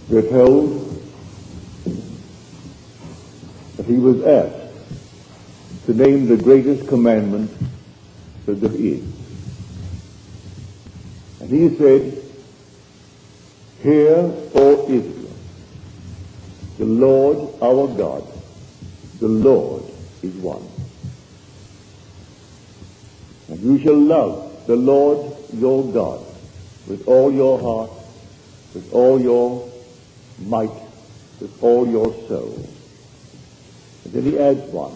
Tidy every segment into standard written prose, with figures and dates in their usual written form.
We're told that he was asked to name the greatest commandment that there is. And he said, "Hear, O Israel, the Lord our God, the Lord is one. And you shall love the Lord your God with all your heart, with all your might, with all your soul." And then he adds one,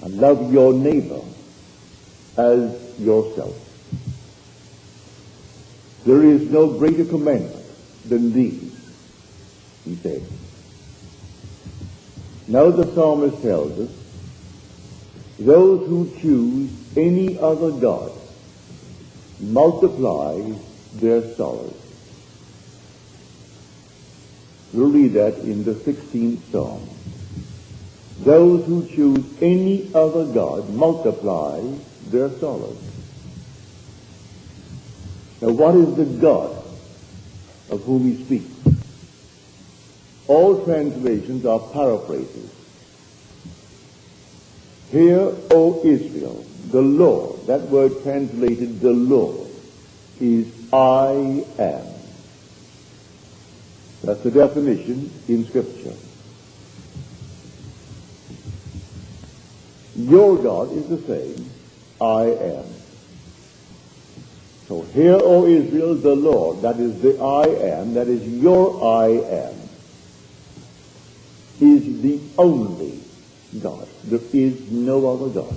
"and love your neighbor as yourself." There is no greater commandment than these, he said. Now the psalmist tells us, those who choose any other god multiply their sorrows. We'll read that in the 16th Psalm. Those who choose any other god multiply their sorrows. Now what is the God of whom he speaks? All translations are paraphrases. "Hear, O Israel, the Lord," that word translated the Lord, is "I am." That's the definition in Scripture. Your God is the same, "I am." So, "Hear, O Israel, the Lord," that is the "I am," that is your "I am," is the only God. There is no other God.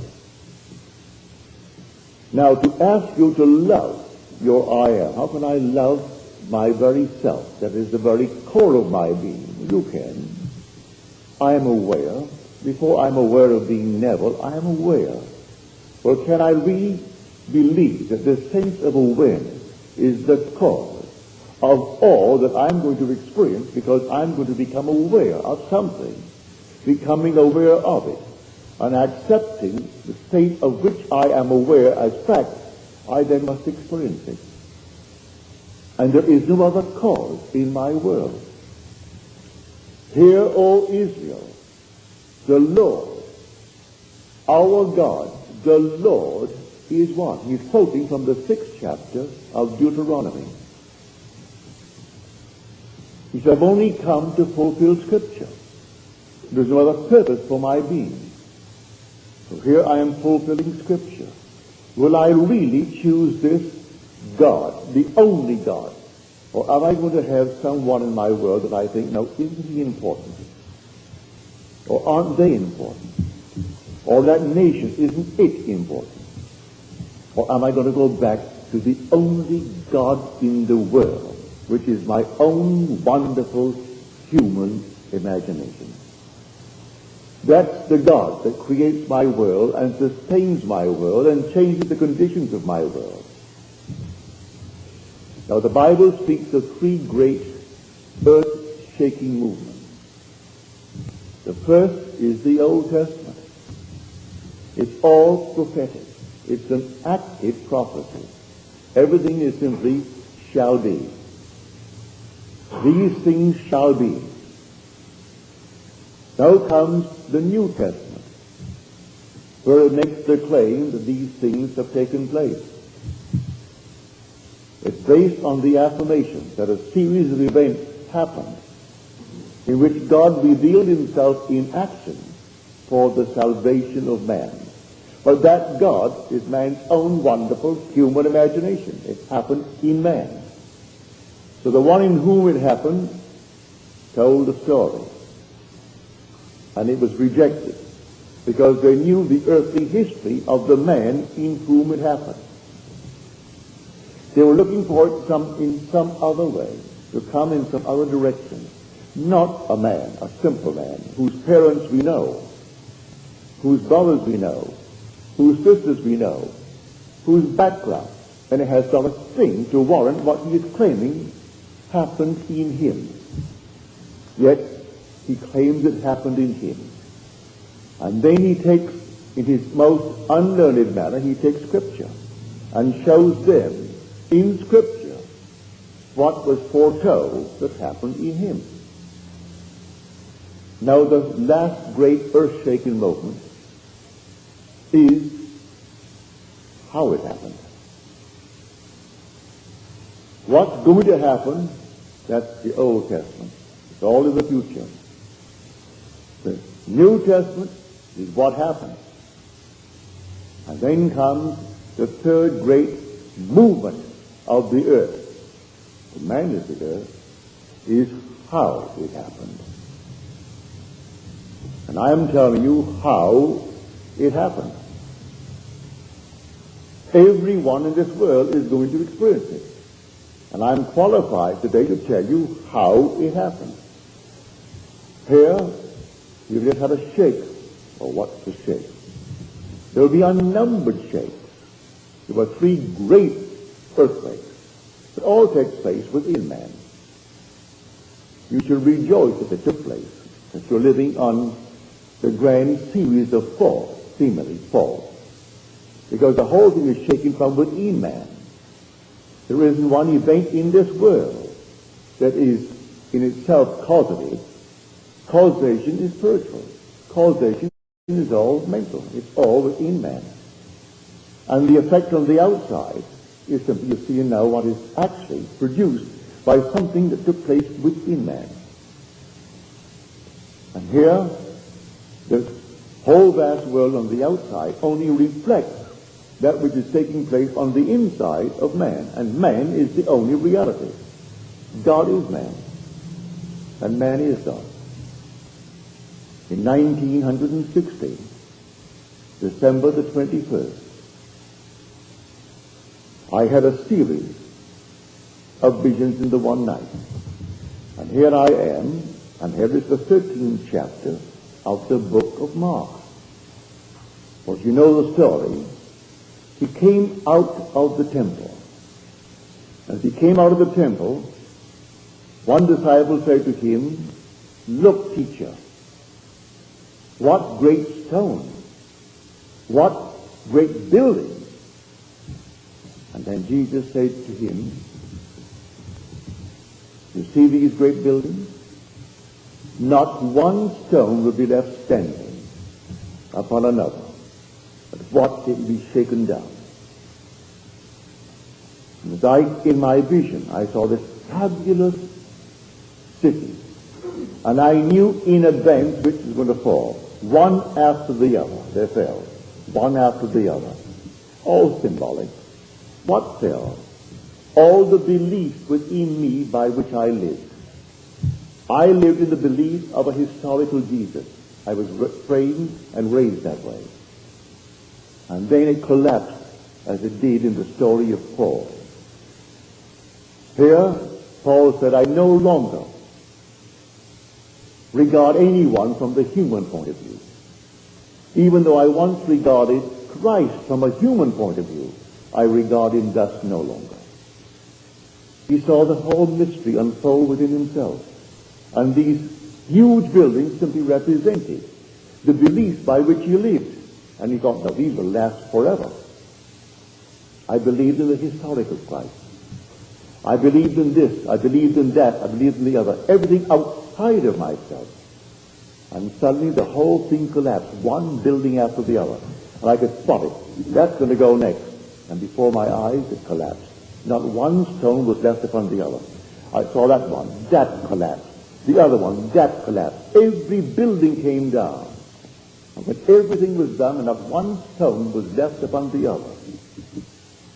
Now, to ask you to love your "I am," how can I love my very self? That is the very core of my being. You can. I am aware. Before I'm aware of being Neville, I am aware. Well, can I really believe that the sense of awareness is the cause of all that I'm going to experience, because I'm going to become aware of something, becoming aware of it, and accepting the state of which I am aware as fact, I then must experience it. And there is no other cause in my world. "Hear, O Israel, the Lord, our God, the Lord is one." He's quoting from the 6th chapter of Deuteronomy. He said, "I've only come to fulfill Scripture. There's no other purpose for my being. So here I am fulfilling Scripture. Will I really choose this God, the only God? Or am I going to have someone in my world that I think, no, isn't he important? Or aren't they important? Or that nation, isn't it important? Or am I going to go back to the only God in the world, which is my own wonderful human imagination? That's the God that creates my world and sustains my world and changes the conditions of my world." Now the Bible speaks of three great earth-shaking movements. The first is the Old Testament. It's all prophetic. It's an active prophecy. Everything is simply "shall be." These things shall be. Now comes the New Testament, where it makes the claim that these things have taken place. It's based on the affirmation that a series of events happened in which God revealed himself in action for the salvation of man. But that God is man's own wonderful human imagination. It happened in man. So the one in whom it happened told the story. And it was rejected because they knew the earthly history of the man in whom it happened. They were looking for it in some other way, to come in some other direction. Not a man, a simple man, whose parents we know, whose brothers we know, whose sisters we know, whose background, and it has not a thing to warrant what he is claiming happened in him. Yet he claims it happened in him. And then he takes, in his most unlearned manner, he takes Scripture and shows them in Scripture what was foretold that happened in him. Now the last great earth-shaking moment is how it happened. What's going to happen, that's the Old Testament. It's all in the future. The New Testament is what happened. And then comes the third great movement of the earth. The man is the earth, is how it happened. And I am telling you how it happened. Everyone in this world is going to experience it. And I'm qualified today to tell you how it happened. Here, you just had a shake. Or what's the shake? There will be unnumbered shakes. There were 3 great earthquakes. It all takes place within man. You should rejoice if it took place, that you're living on the grand series of falls, seemingly falls. Because the whole thing is shaken from within man. There isn't one event in this world that is in itself causative. Causation is spiritual. Causation is all mental. It's all within man. And the effect on the outside is simply you see now what is actually produced by something that took place within man. And here, the whole vast world on the outside only reflects that which is taking place on the inside of man. And man is the only reality. God is man. And man is God. In 1960, December the 21st, I had a series of visions in the one night. And here I am, and here is the 13th chapter of the book of Mark. Well, you know the story. He came out of the temple. As he came out of the temple, one disciple said to him, "Look, teacher, what great stone, what great building." And then Jesus said to him, "You see these great buildings? Not one stone will be left standing upon another, but what it will be shaken down." And as in my vision, I saw this fabulous city, and I knew in advance which was going to fall. One after the other, they fell. One after the other. All symbolic. What fell? All the beliefs within me by which I lived. I lived in the belief of a historical Jesus. I was trained and raised that way. And then it collapsed as it did in the story of Paul. Here, Paul said, "I no longer regard anyone from the human point of view. Even though I once regarded Christ from a human point of view, I regard him thus no longer." He saw the whole mystery unfold within himself. And these huge buildings simply represented the beliefs by which he lived. And he thought, "No, these will last forever." I believed in the historical Christ. I believed in this. I believed in that. I believed in the other. Everything outside of myself. And suddenly the whole thing collapsed, one building after the other. And I could spot it. That's going to go next. And before my eyes, it collapsed. Not one stone was left upon the other. I saw that one. That collapsed. The other one. That collapsed. Every building came down. And when everything was done and not one stone was left upon the other,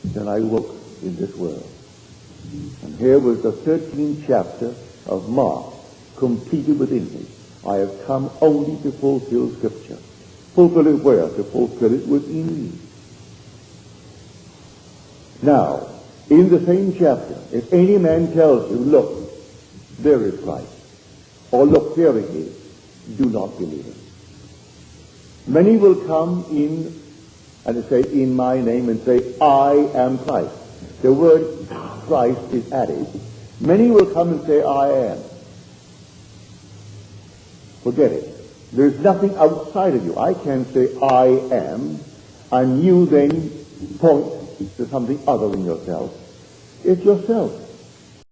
then I woke in this world. And here was the 13th chapter of Mark, completed within me. I have come only to fulfill Scripture. Fulfill it where? To fulfill it within me. Now, in the same chapter, if any man tells you, "Look, there is Christ," or "Look, there he is," do not believe it. Many will come in and say, "In my name," and say, "I am Christ." The word Christ is added. Many will come and say, "I am." Forget it. There's nothing outside of you. I can't say, "I am," and you then point to something other than yourself. It's yourself.